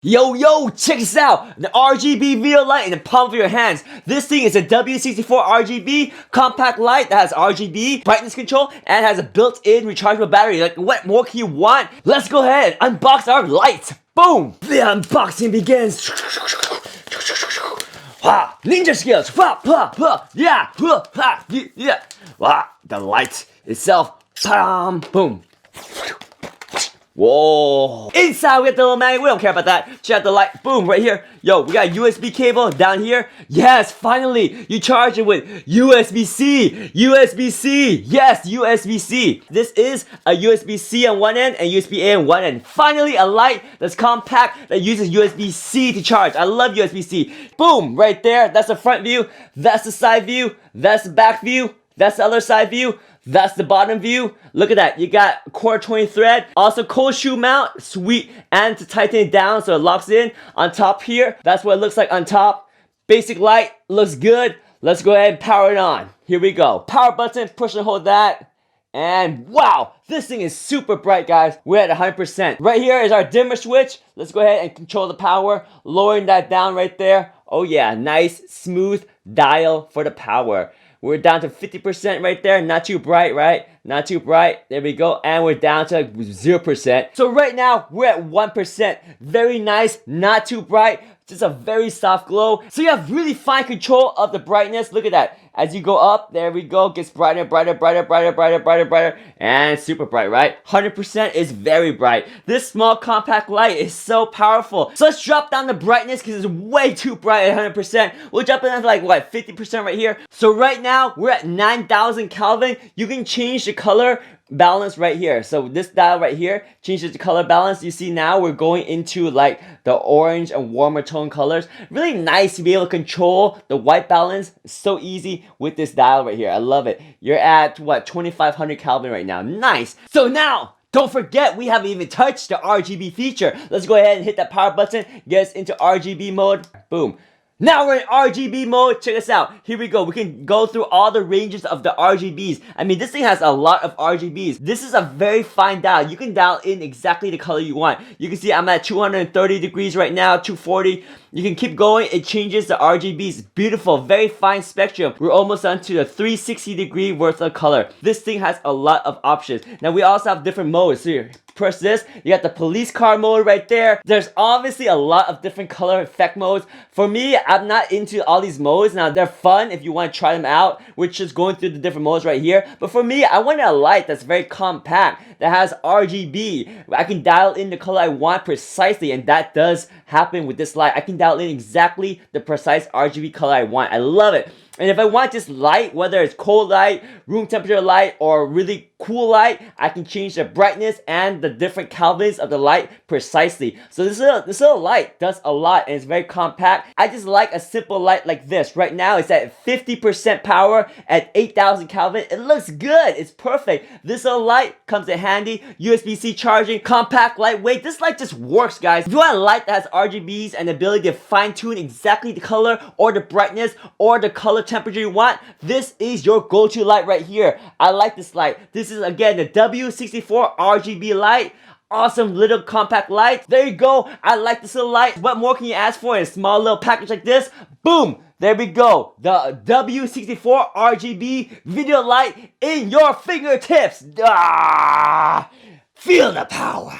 Yo, check this out! The RGB video light in the palm of your hands. This thing is a W64 RGB compact light that has RGB, brightness control, and has a built-in rechargeable battery. Like, what more can you want? Let's go ahead and unbox our light. Boom! The unboxing begins. Ninja skills. Yeah. The light itself. Boom. Whoa. Inside we got the little magnet. We don't care about that. Check out the light. Boom, right here. Yo, we got a USB cable down here. Yes, finally. You charge it with USB-C. USB-C. Yes, USB-C. This is a USB-C on one end and USB-A on one end. Finally, a light that's compact that uses USB-C to charge. I love USB-C. Boom, right there. That's the front view. That's the side view. That's the back view. That's the other side view. That's the bottom view. Look at that. You got quarter 20 thread. Also cold shoe mount. Sweet. And to tighten it down so it locks in. On top here. That's what it looks like on top. Basic light. Looks good. Let's go ahead and power it on. Here we go. Power button. Push and hold that. And wow. This thing is super bright, guys. We're at 100%. Right here is our dimmer switch. Let's go ahead and control the power. Lowering that down right there. Oh yeah. Nice smooth dial for the power. We're down to 50% right there. Not too bright, right? Not too bright. There we go. And we're down to 0%. So right now, we're at 1%. Very nice. Not too bright. Just a very soft glow. So you have really fine control of the brightness. Look at that. As you go up, there we go. Gets brighter, brighter. And super bright, right? 100% is very bright. This small compact light is so powerful. So let's drop down the brightness because it's way too bright at 100%. We'll drop it down to like, what, 50% right here. So right now, we're at 9,000 Kelvin. You can change the color balance right here. So this dial right here changes the color balance. You see now we're going into like the orange and warmer tone colors. Really nice to be able to control the white balance. So easy with this dial right here. I love it. You're at what, 2500 Kelvin right now. Nice. So now don't forget, we haven't even touched the RGB feature. Let's go ahead and hit that power button. Get us into RGB mode. Boom. Now we're in RGB mode. Check this out. Here we go. We can go through all the ranges of the RGBs. I mean, this thing has a lot of RGBs. This is a very fine dial. You can dial in exactly the color you want. You can see I'm at 230 degrees right now, 240. You can keep going. It changes the RGBs. Beautiful. Very fine spectrum. We're almost onto the 360 degree worth of color. This thing has a lot of options. Now we also have different modes. So here, press this. You got the police car mode right there. There's obviously a lot of different color effect modes. For me, I'm not into all these modes. Now they're fun if you want to try them out. We're just going through the different modes right here. But for me, I want a light that's very compact, that has RGB. I can dial in the color I want precisely, and that does happen with this light. I can dial in exactly the precise RGB color I want. I love it. And if I want this light, whether it's cold light, room temperature light, or really cool light, I can change the brightness and the different kelvins of the light precisely. So this little light does a lot, and it's very compact. I just like a simple light like this. Right now it's at 50% power at 8,000 Kelvin. It looks good. It's perfect. This little light comes in handy. USB-C charging, compact, lightweight. This light just works, guys. If you want a light that has RGBs and the ability to fine-tune exactly the color or the brightness or the color temperature you want, this is your go-to light right here. I like this light. This is again the W64 RGB light. Awesome little compact light. There you go. I like this little light. What more can you ask for in a small little package like this? Boom. There we go. The W64 RGB video light in your fingertips. Feel the power.